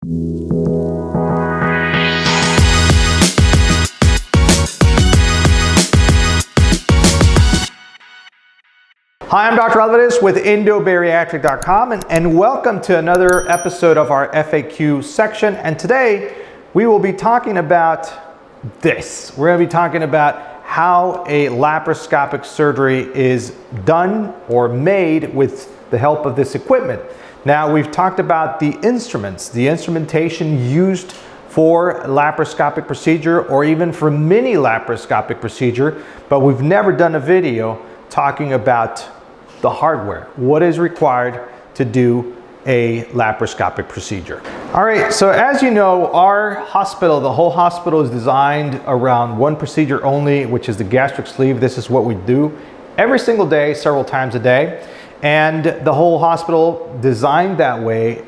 Hi, I'm Dr. Alvarez with Endobariatric.com and welcome to another episode of our FAQ section. And today we will be talking about this. We're going to be talking about how a laparoscopic surgery is done or made with the help of this equipment. Now, we've talked about the instruments, the instrumentation used for laparoscopic procedure or even for mini laparoscopic procedure, but we've never done a video talking about the hardware, what is required to do a laparoscopic procedure. All right, so as you know, our hospital, the whole hospital is designed around one procedure only, which is the gastric sleeve. This is what we do every single day, several times a day. And the whole hospital designed that way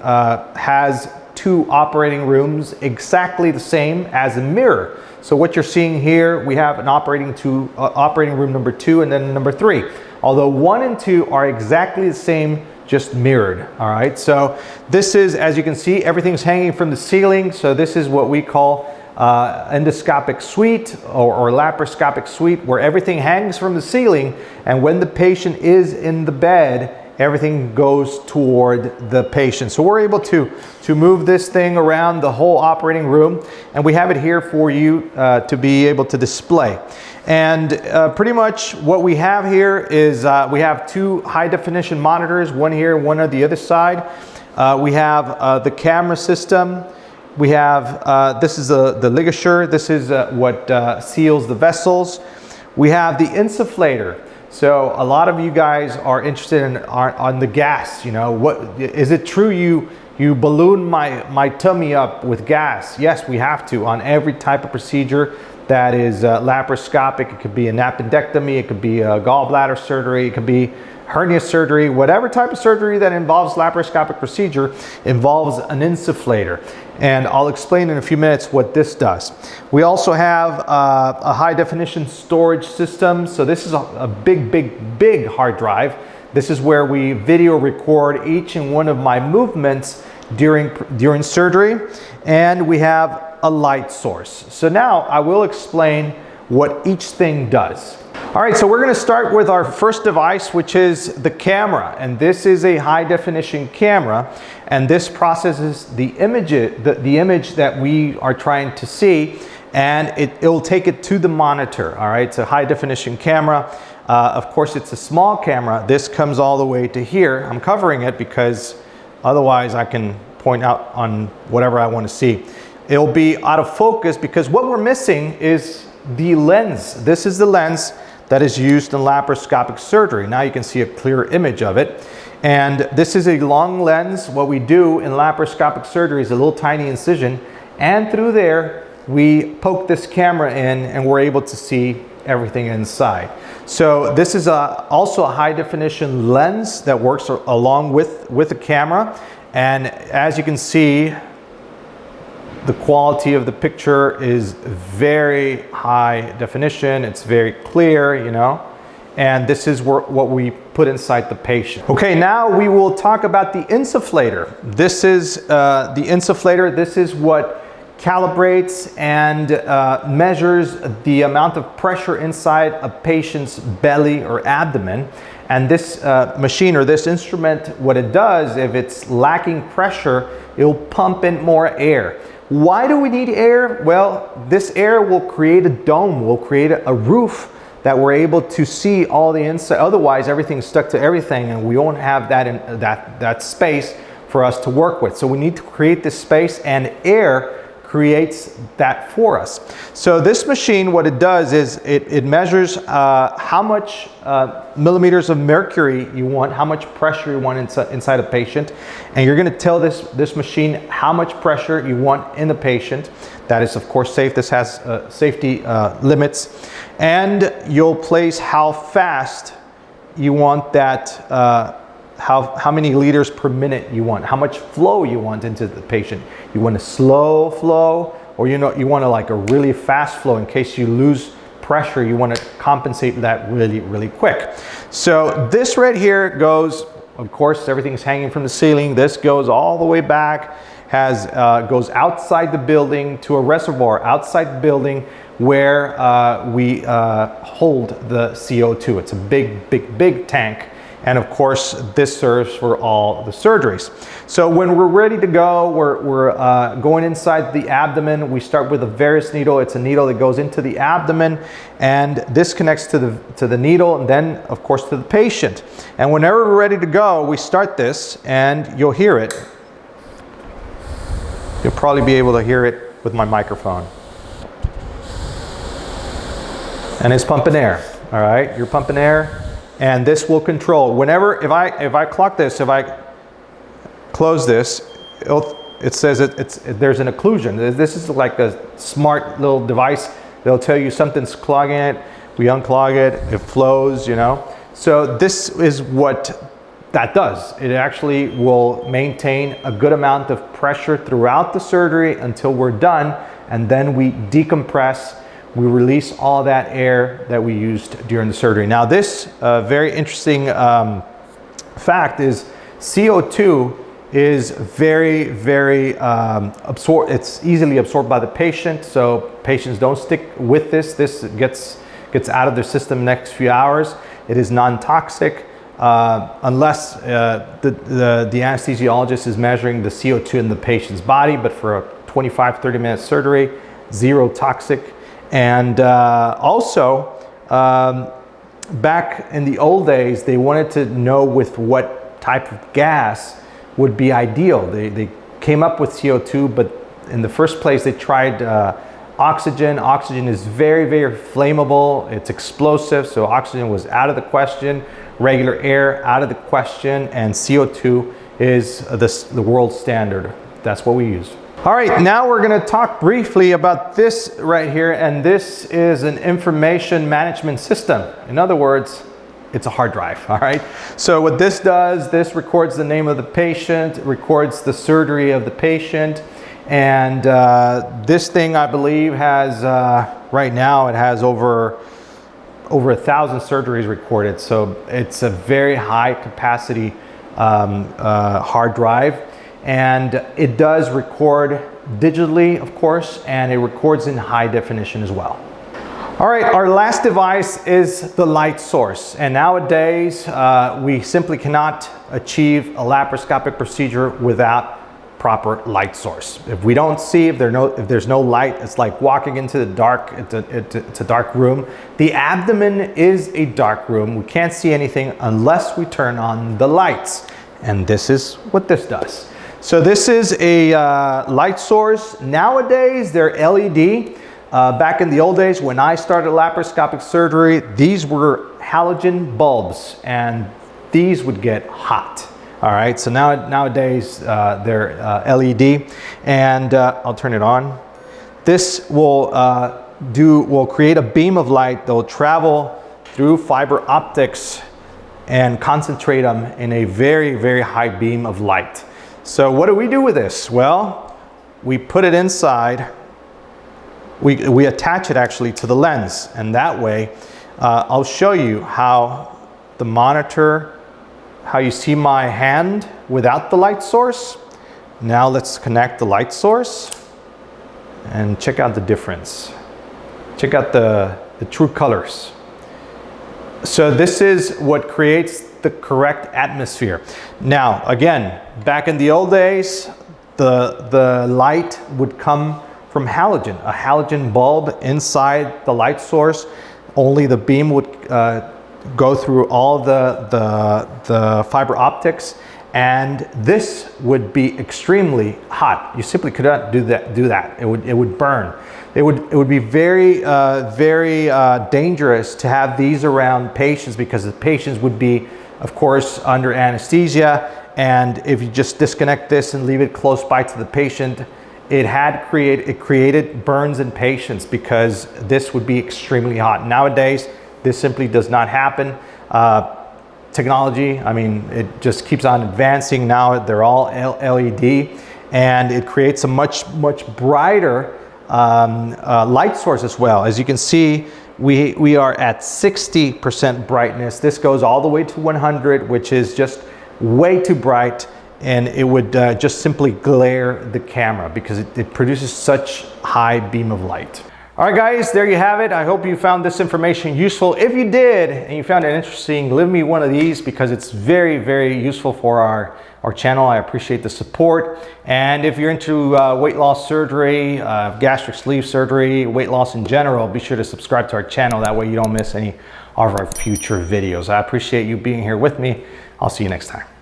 has two operating rooms exactly the same as a mirror. So what you're seeing here, we have an operating room number 2 and then number 3. Although 1 and 2 are exactly the same, just mirrored. All right, so this is, as you can see, everything's hanging from the ceiling. So this is what we call endoscopic suite or laparoscopic suite, where everything hangs from the ceiling, and when the patient is in the bed, everything goes toward the patient. So we're able to move this thing around the whole operating room, and we have it here for you to be able to display. And pretty much what we have here is we have 2 high definition monitors, one here, one on the other side. We have the camera system. We have, this is the ligature. This is what seals the vessels. We have the insufflator. So a lot of you guys are interested in on the gas. You know, what is it true you balloon my tummy up with gas? Yes, we have to on every type of procedure that is laparoscopic. It could be an appendectomy, it could be a gallbladder surgery, it could be hernia surgery. Whatever type of surgery that involves laparoscopic procedure involves an insufflator. And I'll explain in a few minutes what this does. We also have a high definition storage system. So this is a big hard drive. This is where we video record each and one of my movements during surgery. And we have a light source. So now I will explain what each thing does. All right, so we're going to start with our first device, which is the camera. And this is a high definition camera, and this processes the image that we are trying to see, and it'll take it to the monitor. All right, it's a high definition camera. Of course, it's a small camera. This comes all the way to here. I'm covering it because otherwise I can point out on whatever I want to see. It'll be out of focus because what we're missing is the lens. This is the lens that is used in laparoscopic surgery. Now you can see a clear image of it. And this is a long lens. What we do in laparoscopic surgery is a little tiny incision, and through there we poke this camera in and we're able to see everything inside. So this is also a high definition lens that works along with the camera. And as you can see, the quality of the picture is very high definition. It's very clear, you know, and this is what we put inside the patient. Okay, now we will talk about the insufflator. This is the insufflator. This is what calibrates and measures the amount of pressure inside a patient's belly or abdomen. And this machine or this instrument, what it does, if it's lacking pressure, it'll pump in more air. Why do we need air? Well, this air will create a dome, will create a roof that we're able to see all the inside. Otherwise, everything's stuck to everything, and we won't have that space for us to work with. So we need to create this space, and air creates that for us. So this machine, what it does is it measures how much millimeters of mercury you want, how much pressure you want inside a patient, and you're going to tell this machine how much pressure you want in the patient. That is, of course, safe. This has safety limits, and you'll place how fast you want that. How many liters per minute you want, how much flow you want into the patient. You want a slow flow, or you want like a really fast flow in case you lose pressure. You want to compensate that really quick. So this right here goes of course, everything's hanging from the ceiling. This goes all the way back, goes outside the building to a reservoir outside the building where we hold the CO2. It's a big tank. And of course, this serves for all the surgeries. So when we're ready to go, we're going inside the abdomen. We start with a Varus needle. It's a needle that goes into the abdomen, and this connects to the needle, and then of course to the patient. And whenever we're ready to go, we start this, and you'll hear it. You'll probably be able to hear it with my microphone. And it's pumping air. All right, you're pumping air. And this will control whenever, if I clock this, if I close this, it says there's an occlusion. This is like a smart little device. They'll tell you something's clogging it. We unclog it, it flows, you know. So this is what that does. It actually will maintain a good amount of pressure throughout the surgery until we're done, and then we decompress. We release all that air that we used during the surgery. Now this very interesting fact is CO2 is very it's easily absorbed by the patient, so patients don't stick with this. This gets out of their system next few hours. It is non-toxic unless the anesthesiologist is measuring the CO2 in the patient's body, but for a 25-30 minute surgery, zero toxic. And also, back in the old days, they wanted to know with what type of gas would be ideal. They came up with CO2, but in the first place, they tried oxygen. Oxygen is very flammable. It's explosive, so oxygen was out of the question. Regular air, out of the question. And CO2 is the world standard. That's what we use. All right, now we're going to talk briefly about this right here, and this is an information management system. In other words, it's a hard drive, all right? So what this does, this records the name of the patient, records the surgery of the patient, and this thing, I believe, has, right now, it has over 1,000 surgeries recorded, so it's a very high capacity hard drive. And it does record digitally, of course, and it records in high definition as well. All right, our last device is the light source. And nowadays, we simply cannot achieve a laparoscopic procedure without proper light source. If we don't see, if there's no light, it's like walking into the dark. It's a dark room. The abdomen is a dark room. We can't see anything unless we turn on the lights. And this is what this does. So this is a light source. Nowadays, they're LED. Back in the old days, when I started laparoscopic surgery, these were halogen bulbs, and these would get hot. All right, so nowadays, they're LED, and I'll turn it on. This will create a beam of light that will travel through fiber optics and concentrate them in a very high beam of light. So what do we do with this? Well, we put it inside. We attach it actually to the lens, and that way I'll show you how the monitor, how you see my hand without the light source. Now let's connect the light source and check out the difference. Check out the true colors. So this is what creates the correct atmosphere. Now, again, back in the old days, the light would come from halogen, a halogen bulb inside the light source. Only the beam would go through all the fiber optics, and this would be extremely hot. You simply could not do that. It would burn. It would be very dangerous to have these around patients, because the patients would be, of course, under anesthesia, and if you just disconnect this and leave it close by to the patient, it created burns in patients, because this would be extremely hot. Nowadays, this simply does not happen. Technology, I mean, it just keeps on advancing. Now they're all LED, and it creates a much brighter light source as well. As you can see, we are at 60% brightness. This goes all the way to 100, which is just way too bright, and it would just simply glare the camera because it produces such high beam of light. All right, guys, there you have it. I hope you found this information useful. If you did and you found it interesting, leave me one of these because it's very, very useful for our channel. I appreciate the support. And if you're into weight loss surgery, gastric sleeve surgery, weight loss in general, be sure to subscribe to our channel. That way you don't miss any of our future videos. I appreciate you being here with me. I'll see you next time.